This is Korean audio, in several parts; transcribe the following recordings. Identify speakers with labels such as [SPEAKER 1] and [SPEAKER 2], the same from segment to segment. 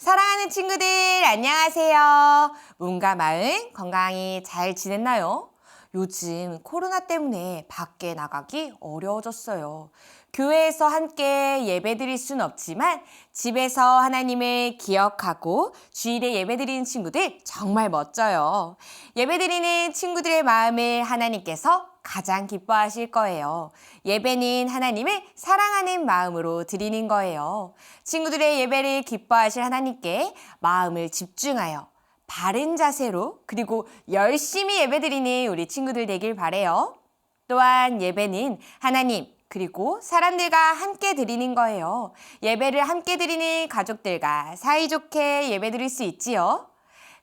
[SPEAKER 1] 사랑하는 친구들, 안녕하세요. 몸과 마음 건강히 잘 지냈나요? 요즘 코로나 때문에 밖에 나가기 어려워졌어요. 교회에서 함께 예배드릴 순 없지만 집에서 하나님을 기억하고 주일에 예배드리는 친구들 정말 멋져요. 예배드리는 친구들의 마음을 하나님께서 가장 기뻐하실 거예요. 예배는 하나님을 사랑하는 마음으로 드리는 거예요. 친구들의 예배를 기뻐하실 하나님께 마음을 집중하여 바른 자세로 그리고 열심히 예배드리는 우리 친구들 되길 바래요. 또한 예배는 하나님 그리고 사람들과 함께 드리는 거예요. 예배를 함께 드리는 가족들과 사이좋게 예배드릴 수 있지요.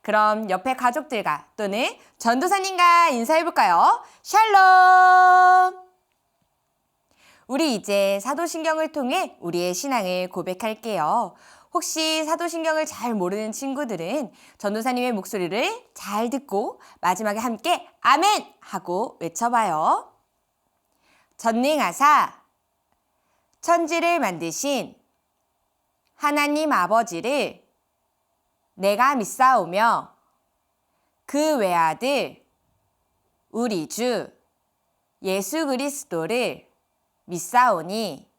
[SPEAKER 1] 그럼 옆에 가족들과 또는 전도사님과 인사해볼까요? 샬롬! 우리 이제 사도신경을 통해 우리의 신앙을 고백할게요. 혹시 사도신경을 잘 모르는 친구들은 전도사님의 목소리를 잘 듣고 마지막에 함께 아멘! 하고 외쳐봐요. 전능하사 천지를 만드신 하나님 아버지를 내가 믿사오며 그 외아들 우리 주 예수 그리스도를 믿사오니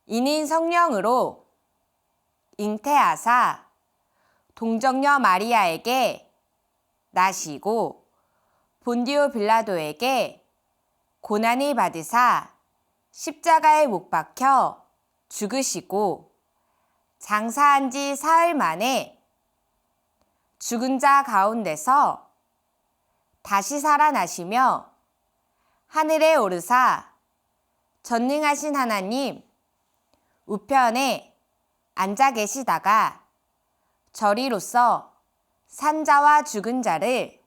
[SPEAKER 1] 이는 성령으로 잉태하사 동정녀 마리아에게 나시고 본디오 빌라도에게 고난을 받으사 십자가에 못 박혀 죽으시고 장사한 지 사흘 만에 죽은 자 가운데서 다시 살아나시며 하늘에 오르사 전능하신 하나님 우편에 앉아 계시다가 저리로서 산자와 죽은 자를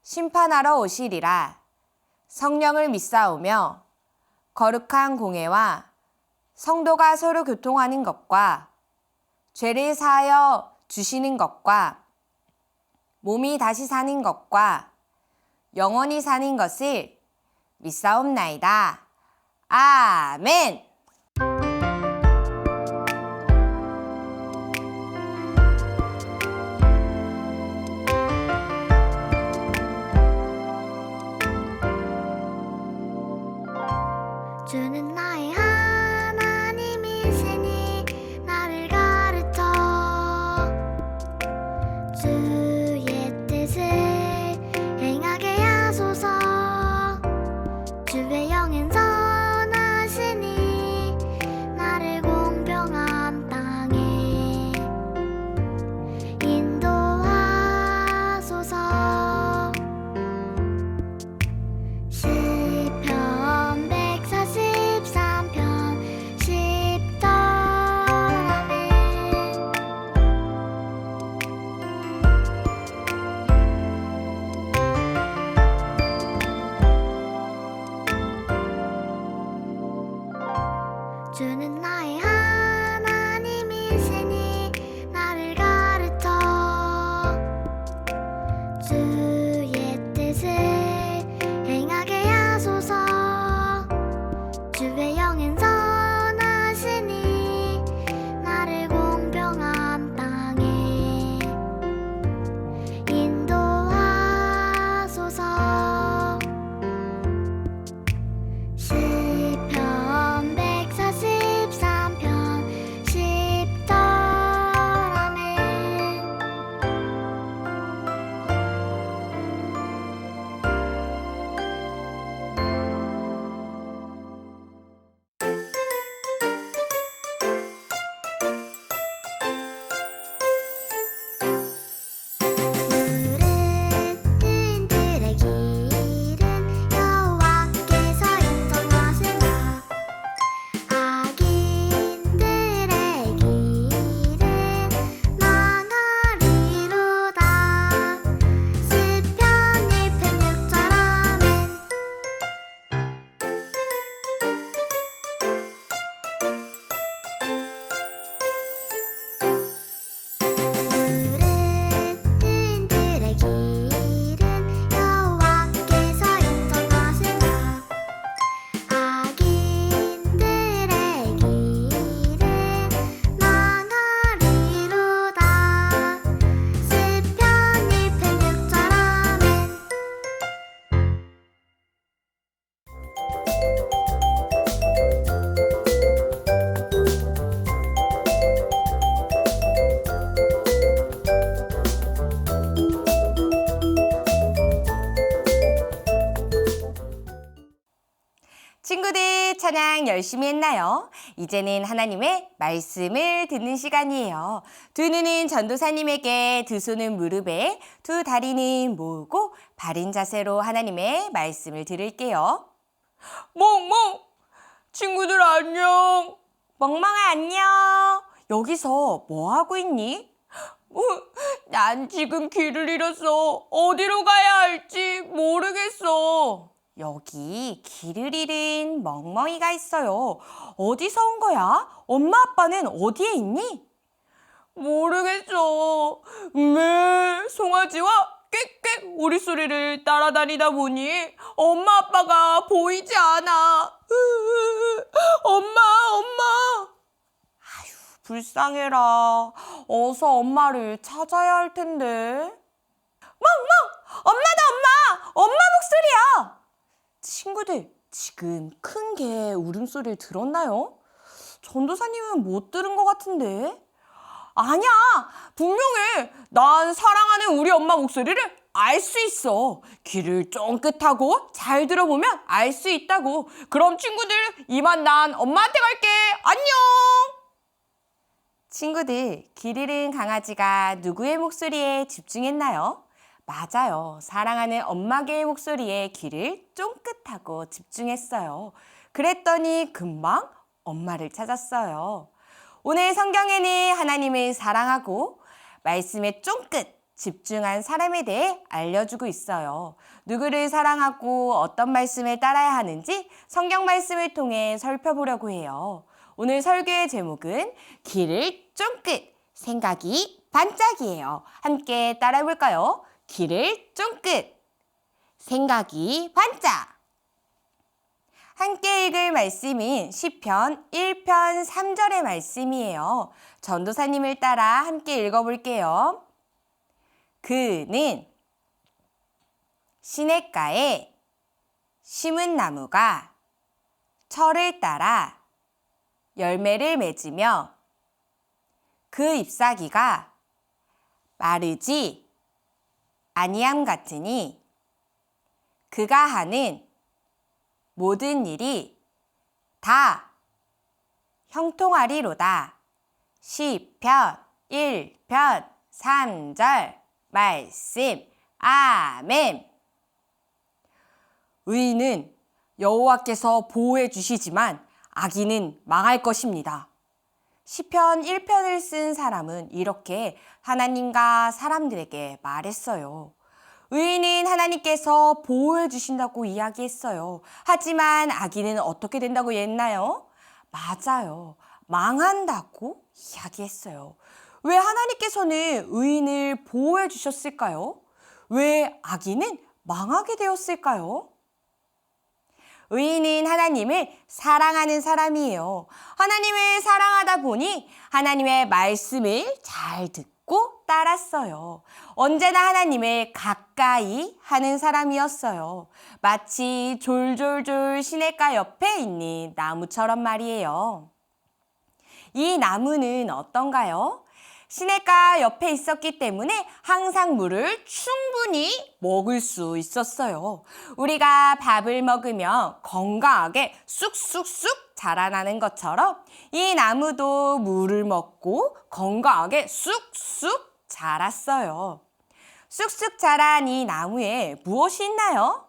[SPEAKER 1] 심판하러 오시리라. 성령을 믿사오며 거룩한 공회와 성도가 서로 교통하는 것과 죄를 사하여 주시는 것과 몸이 다시 사는 것과 영원히 사는 것을 믿사옵나이다. 아멘!
[SPEAKER 2] 주는 나의 하나님이시니 나를 가르쳐 주의 뜻을 행하게 하소서. 주의 영은 선하시니 나를 공평한 땅에 인도하소서. 시편 143편 10절 아멘. 주는 나의 하나님이시니 나를 가르쳐 주의 뜻을 행하게 하소서. 주의 영은 선하시니 나를 공평한 땅에 인도하소서. 시편 143편
[SPEAKER 1] 묵상 열심히 했나요? 이제는 하나님의 말씀을 듣는 시간이에요. 두 눈은 전도사님에게, 두 손은 무릎에, 두 다리는 모으고 바른 자세로 하나님의 말씀을 들을게요. 멍멍! 친구들 안녕! 멍멍아 안녕! 여기서 뭐 하고 있니? 난 지금 길을 잃었어. 어디로 가야 할지 모르겠어. 여기 길을 잃은 멍멍이가 있어요. 어디서 온 거야? 엄마 아빠는 어디에 있니? 모르겠어. 송아지와 꽥꽥 우리소리를 따라다니다 보니 엄마 아빠가 보이지 않아. 엄마. 불쌍해라. 어서 엄마를 찾아야 할 텐데. 멍멍! 엄마다 엄마! 엄마 목소리야! 친구들, 지금 큰 개 울음소리를 들었나요? 전도사님은 못 들은 것 같은데. 아니야! 분명해! 난 사랑하는 우리 엄마 목소리를 알 수 있어. 귀를 쫑긋하고 잘 들어보면 알 수 있다고. 그럼 친구들, 이만 난 엄마한테 갈게. 안녕! 친구들, 길 잃은 강아지가 누구의 목소리에 집중했나요? 맞아요. 사랑하는 엄마개의 목소리에 귀를 쫑긋하고 집중했어요. 그랬더니 금방 엄마를 찾았어요. 오늘 성경에는 하나님을 사랑하고 말씀에 쫑긋 집중한 사람에 대해 알려주고 있어요. 누구를 사랑하고 어떤 말씀을 따라야 하는지 성경 말씀을 통해 살펴보려고 해요. 오늘 설교의 제목은 길을 쫑긋, 생각이 반짝이에요. 함께 따라해볼까요? 길을 쫑긋, 생각이 반짝. 함께 읽을 말씀은 시편 1편 3절의 말씀이에요. 전도사님을 따라 함께 읽어볼게요. 그는 시냇가에 심은 나무가 철을 따라 열매를 맺으며 그 잎사귀가 마르지 아니함 같으니 그가 하는 모든 일이 다 형통하리로다. 시편 1편 3절 말씀. 아멘. 의인은 여호와께서 보호해 주시지만 악인은 망할 것입니다. 시편 1편을 쓴 사람은 이렇게 하나님과 사람들에게 말했어요. 의인은 하나님께서 보호해 주신다고 이야기했어요. 하지만 악인은 어떻게 된다고 했나요? 맞아요. 망한다고 이야기했어요. 왜 하나님께서는 의인을 보호해 주셨을까요? 왜 악인은 망하게 되었을까요? 의인은 하나님을 사랑하는 사람이에요. 하나님을 사랑하다 보니 하나님의 말씀을 잘 듣고 따랐어요. 언제나 하나님을 가까이 하는 사람이었어요. 마치 졸졸졸 시냇가 옆에 있는 나무처럼 말이에요. 이 나무는 어떤가요? 시냇가 옆에 있었기 때문에 항상 물을 충분히 먹을 수 있었어요. 우리가 밥을 먹으면 건강하게 쑥쑥쑥 자라나는 것처럼 이 나무도 물을 먹고 건강하게 쑥쑥 자랐어요. 쑥쑥 자란 이 나무에 무엇이 있나요?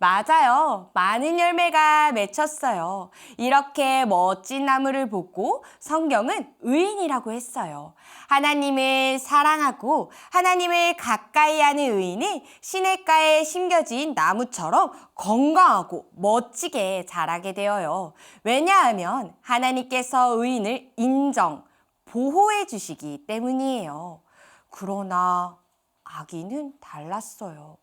[SPEAKER 1] 맞아요. 많은 열매가 맺혔어요. 이렇게 멋진 나무를 보고 성경은 의인이라고 했어요. 하나님을 사랑하고 하나님을 가까이 하는 의인은 시냇가에 심겨진 나무처럼 건강하고 멋지게 자라게 되어요. 왜냐하면 하나님께서 의인을 인정, 보호해 주시기 때문이에요. 그러나 악인은 달랐어요.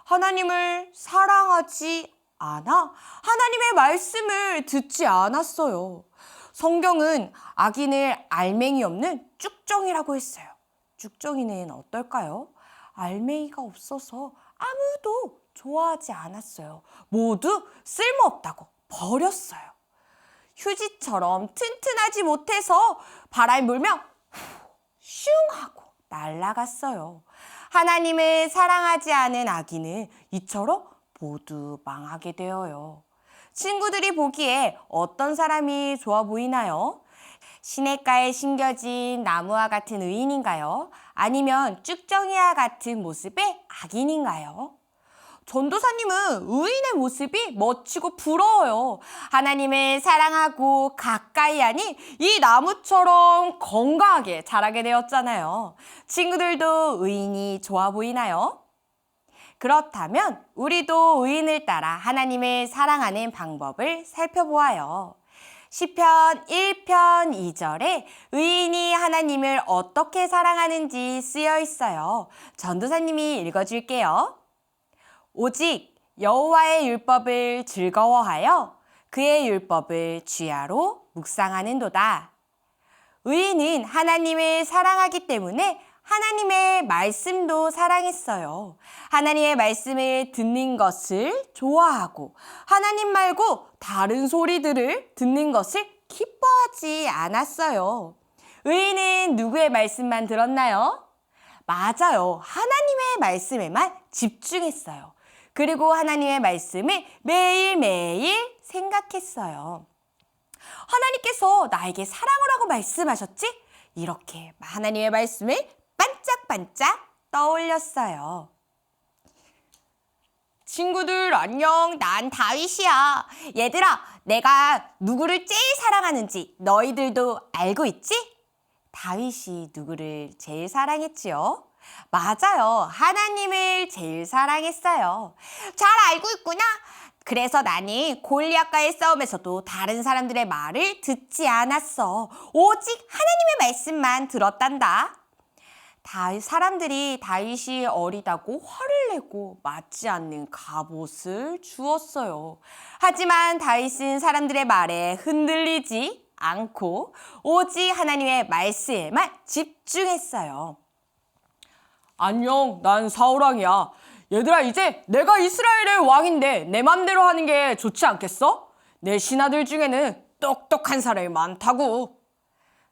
[SPEAKER 1] 하나님을 사랑하지 않아 하나님의 말씀을 듣지 않았어요. 성경은 악인을 알맹이 없는 쭉정이라고 했어요. 쭉정이는 어떨까요? 알맹이가 없어서 아무도 좋아하지 않았어요. 모두 쓸모없다고 버렸어요. 휴지처럼 튼튼하지 못해서 바람이 불면 슝 하고 날아갔어요. 하나님을 사랑하지 않은 악인은 이처럼 모두 망하게 되어요. 친구들이 보기에 어떤 사람이 좋아 보이나요? 시냇가에 심겨진 나무와 같은 의인인가요? 아니면 쭉정이와 같은 모습의 악인인가요? 전도사님은 의인의 모습이 멋지고 부러워요. 하나님을 사랑하고 가까이 하니 이 나무처럼 건강하게 자라게 되었잖아요. 친구들도 의인이 좋아 보이나요? 그렇다면 우리도 의인을 따라 하나님을 사랑하는 방법을 살펴보아요. 시편 1편 2절에 의인이 하나님을 어떻게 사랑하는지 쓰여 있어요. 전도사님이 읽어줄게요. 오직 여호와의 율법을 즐거워하여 그의 율법을 주야로 묵상하는도다. 의인은 하나님을 사랑하기 때문에 하나님의 말씀도 사랑했어요. 하나님의 말씀을 듣는 것을 좋아하고 하나님 말고 다른 소리들을 듣는 것을 기뻐하지 않았어요. 의인은 누구의 말씀만 들었나요? 맞아요. 하나님의 말씀에만 집중했어요. 그리고 하나님의 말씀을 매일매일 생각했어요. 하나님께서 나에게 사랑을 하고 말씀하셨지? 이렇게 하나님의 말씀을 반짝반짝 떠올렸어요. 친구들 안녕, 난 다윗이야. 얘들아, 내가 누구를 제일 사랑하는지 너희들도 알고 있지? 다윗이 누구를 제일 사랑했지요? 맞아요. 하나님을 제일 사랑했어요. 잘 알고 있구나. 그래서 나는 골리앗과의 싸움에서도 다른 사람들의 말을 듣지 않았어. 오직 하나님의 말씀만 들었단다. 사람들이 다윗이 어리다고 화를 내고 맞지 않는 갑옷을 주었어요. 하지만 다윗은 사람들의 말에 흔들리지 않고 오직 하나님의 말씀에만 집중했어요. 안녕, 난 사울왕이야. 얘들아, 이제 내가 이스라엘의 왕인데 내 맘대로 하는 게 좋지 않겠어? 내 신하들 중에는 똑똑한 사람이 많다고.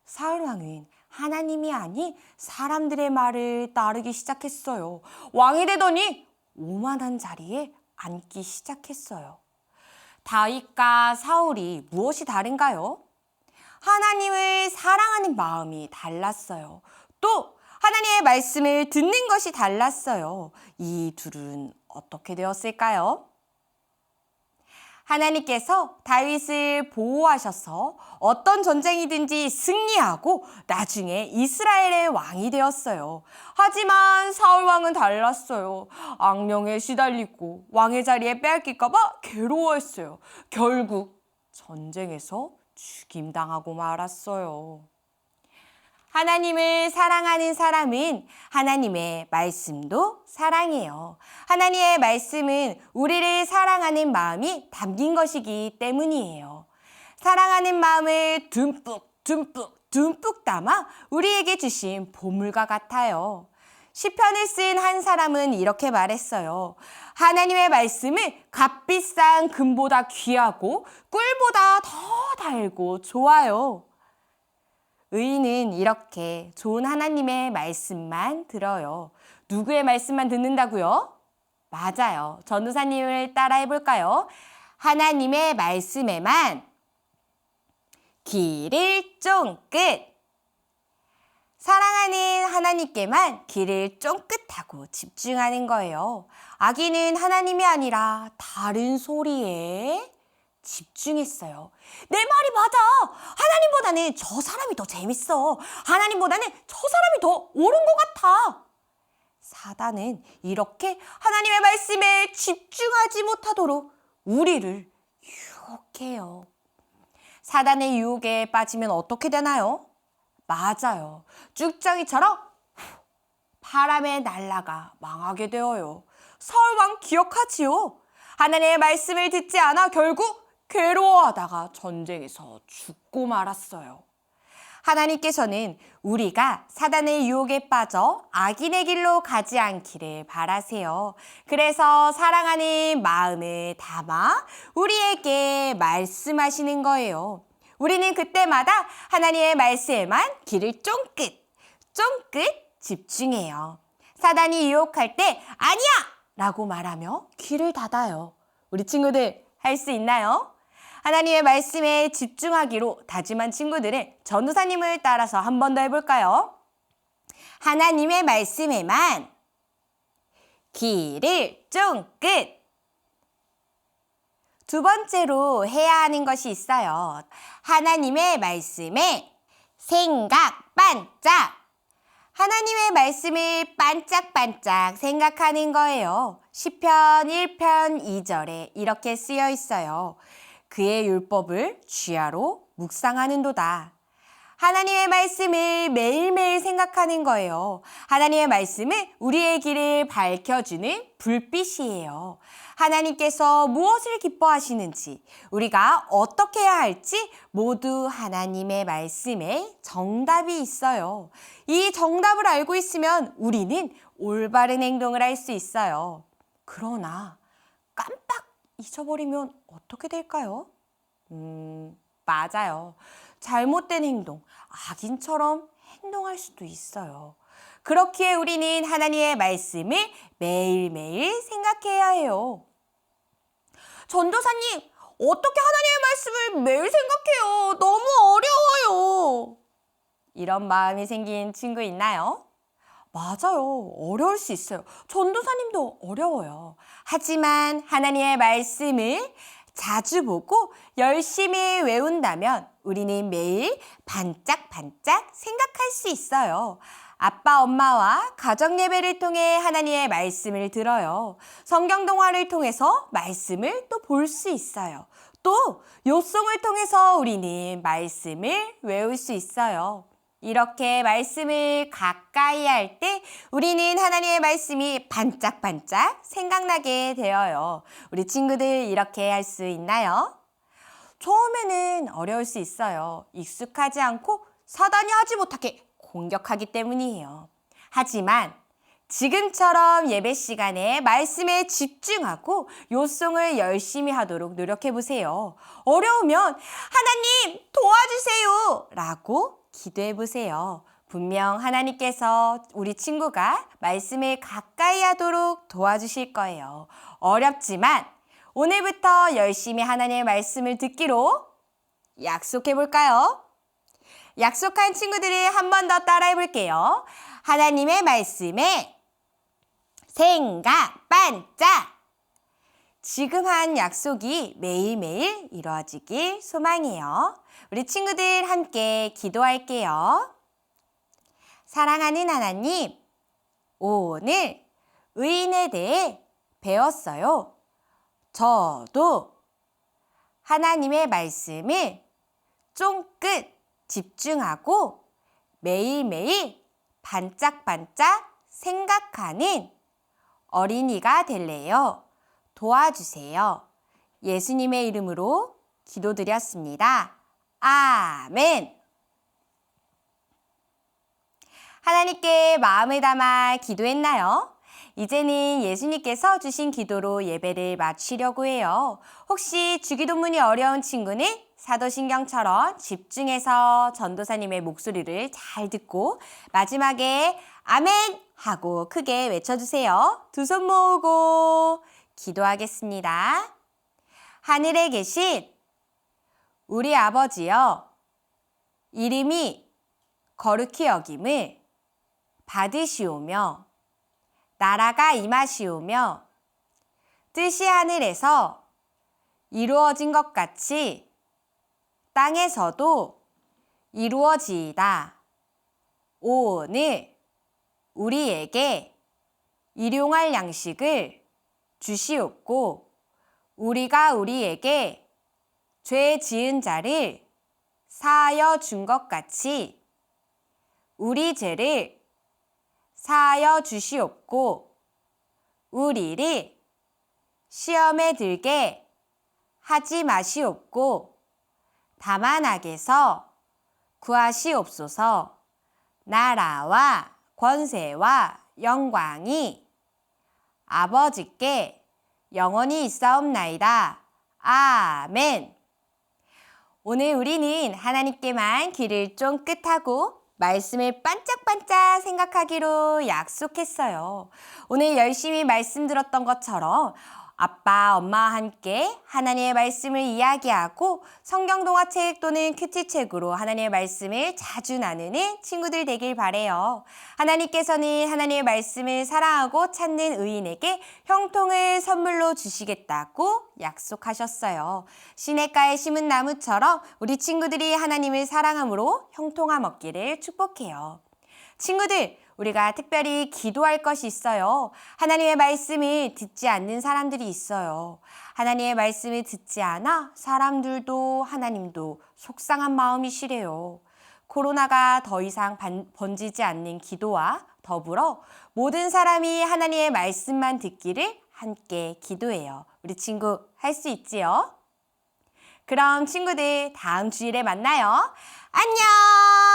[SPEAKER 1] 사울왕은 하나님이 아닌 사람들의 말을 따르기 시작했어요. 왕이 되더니 오만한 자리에 앉기 시작했어요. 다윗과 사울이 무엇이 다른가요? 하나님을 사랑하는 마음이 달랐어요. 또 하나님의 말씀을 듣는 것이 달랐어요. 이 둘은 어떻게 되었을까요? 하나님께서 다윗을 보호하셔서 어떤 전쟁이든지 승리하고 나중에 이스라엘의 왕이 되었어요. 하지만 사울 왕은 달랐어요. 악령에 시달리고 왕의 자리에 빼앗길까 봐 괴로워했어요. 결국 전쟁에서 죽임당하고 말았어요. 하나님을 사랑하는 사람은 하나님의 말씀도 사랑해요. 하나님의 말씀은 우리를 사랑하는 마음이 담긴 것이기 때문이에요. 사랑하는 마음을 듬뿍 담아 우리에게 주신 보물과 같아요. 시편을 쓴 한 사람은 이렇게 말했어요. 하나님의 말씀을 값비싼 금보다 귀하고 꿀보다 더 달고 좋아요. 의인은 이렇게 좋은 하나님의 말씀만 들어요. 누구의 말씀만 듣는다고요? 맞아요. 전도사님을 따라 해볼까요? 하나님의 말씀에만 귀를 쫑긋. 사랑하는 하나님께만 귀를 쫑긋하고 집중하는 거예요. 악인은 하나님이 아니라 다른 소리에 집중했어요. 내 말이 맞아. 하나님보다는 저 사람이 더 재밌어. 하나님보다는 저 사람이 더 옳은 것 같아. 사단은 이렇게 하나님의 말씀에 집중하지 못하도록 우리를 유혹해요. 사단의 유혹에 빠지면 어떻게 되나요? 맞아요. 쭉정이처럼 바람에 날아가 망하게 되어요. 사울왕 기억하지요? 하나님의 말씀을 듣지 않아 결국 괴로워하다가 전쟁에서 죽고 말았어요. 하나님께서는 우리가 사단의 유혹에 빠져 악인의 길로 가지 않기를 바라세요. 그래서 사랑하는 마음을 담아 우리에게 말씀하시는 거예요. 우리는 그때마다 하나님의 말씀에만 귀를 쫑긋 집중해요. 사단이 유혹할 때 아니야! 라고 말하며 귀를 닫아요. 우리 친구들 할 수 있나요? 하나님의 말씀에 집중하기로 다짐한 친구들은 전도사님을 따라서 한 번 더 해볼까요? 하나님의 말씀에만 귀를 쫑긋. 두 번째로 해야 하는 것이 있어요. 하나님의 말씀에 생각 반짝. 하나님의 말씀을 반짝반짝 생각하는 거예요. 시편 1편 2절에 이렇게 쓰여 있어요. 그의 율법을 주야로 묵상하는도다. 하나님의 말씀을 매일매일 생각하는 거예요. 하나님의 말씀은 우리의 길을 밝혀주는 불빛이에요. 하나님께서 무엇을 기뻐하시는지, 우리가 어떻게 해야 할지 모두 하나님의 말씀에 정답이 있어요. 이 정답을 알고 있으면 우리는 올바른 행동을 할 수 있어요. 그러나 깜빡 잊어버리면 어떻게 될까요? 맞아요. 잘못된 행동, 악인처럼 행동할 수도 있어요. 그렇기에 우리는 하나님의 말씀을 매일매일 생각해야 해요. 전도사님, 어떻게 하나님의 말씀을 매일 생각해요? 너무 어려워요. 이런 마음이 생긴 친구 있나요? 맞아요. 어려울 수 있어요. 전도사님도 어려워요. 하지만 하나님의 말씀을 자주 보고 열심히 외운다면 우리는 매일 반짝반짝 생각할 수 있어요. 아빠, 엄마와 가정 예배를 통해 하나님의 말씀을 들어요. 성경 동화를 통해서 말씀을 또 볼 수 있어요. 또 요송을 통해서 우리는 말씀을 외울 수 있어요. 이렇게 말씀을 가까이 할 때 우리는 하나님의 말씀이 반짝반짝 생각나게 되어요. 우리 친구들 이렇게 할 수 있나요? 처음에는 어려울 수 있어요. 익숙하지 않고 사단이 하지 못하게 공격하기 때문이에요. 하지만 지금처럼 예배 시간에 말씀에 집중하고 요송을 열심히 하도록 노력해 보세요. 어려우면 하나님 도와주세요 라고 기도해 보세요. 분명 하나님께서 우리 친구가 말씀을 가까이 하도록 도와주실 거예요. 어렵지만 오늘부터 열심히 하나님의 말씀을 듣기로 약속해 볼까요? 약속한 친구들을 한 번 더 따라해 볼게요. 하나님의 말씀에 생각 반짝. 지금 한 약속이 매일매일 이루어지길 소망해요. 우리 친구들 함께 기도할게요. 사랑하는 하나님, 오늘 의인에 대해 배웠어요. 저도 하나님의 말씀을 쫑긋 집중하고 매일매일 반짝반짝 생각하는 어린이가 될래요. 도와주세요. 예수님의 이름으로 기도드렸습니다. 아멘. 하나님께 마음을 담아 기도했나요? 이제는 예수님께서 주신 기도로 예배를 마치려고 해요. 혹시 주기도문이 어려운 친구는 사도신경처럼 집중해서 전도사님의 목소리를 잘 듣고 마지막에 아멘 하고 크게 외쳐주세요. 두 손 모으고 기도하겠습니다. 하늘에 계신 우리 아버지여, 이름이 거룩히 여김을 받으시오며 나라가 임하시오며 뜻이 하늘에서 이루어진 것 같이 땅에서도 이루어지이다. 오늘 우리에게 일용할 양식을 주시옵고 우리가 우리에게 죄 지은 자를 사하여 준 것 같이 우리 죄를 사하여 주시옵고 우리를 시험에 들게 하지 마시옵고 다만 악에서 구하시옵소서. 나라와 권세와 영광이 아버지께 영원히 있사옵나이다. 아멘. 오늘 우리는 하나님께만 귀를 쫑긋하고 말씀을 반짝반짝 생각하기로 약속했어요. 오늘 열심히 말씀 들었던 것처럼 아빠, 엄마와 함께 하나님의 말씀을 이야기하고 성경 동화책 또는 큐티책으로 하나님의 말씀을 자주 나누는 친구들 되길 바래요. 하나님께서는 하나님의 말씀을 사랑하고 찾는 의인에게 형통을 선물로 주시겠다고 약속하셨어요. 시냇가에 심은 나무처럼 우리 친구들이 하나님을 사랑함으로 형통함 얻기를 축복해요. 친구들, 우리가 특별히 기도할 것이 있어요. 하나님의 말씀을 듣지 않는 사람들이 있어요. 하나님의 말씀을 듣지 않아 사람들도 하나님도 속상한 마음이 시래요. 코로나가 더 이상 번지지 않는 기도와 더불어 모든 사람이 하나님의 말씀만 듣기를 함께 기도해요. 우리 친구 할 수 있지요? 그럼 친구들 다음 주일에 만나요. 안녕!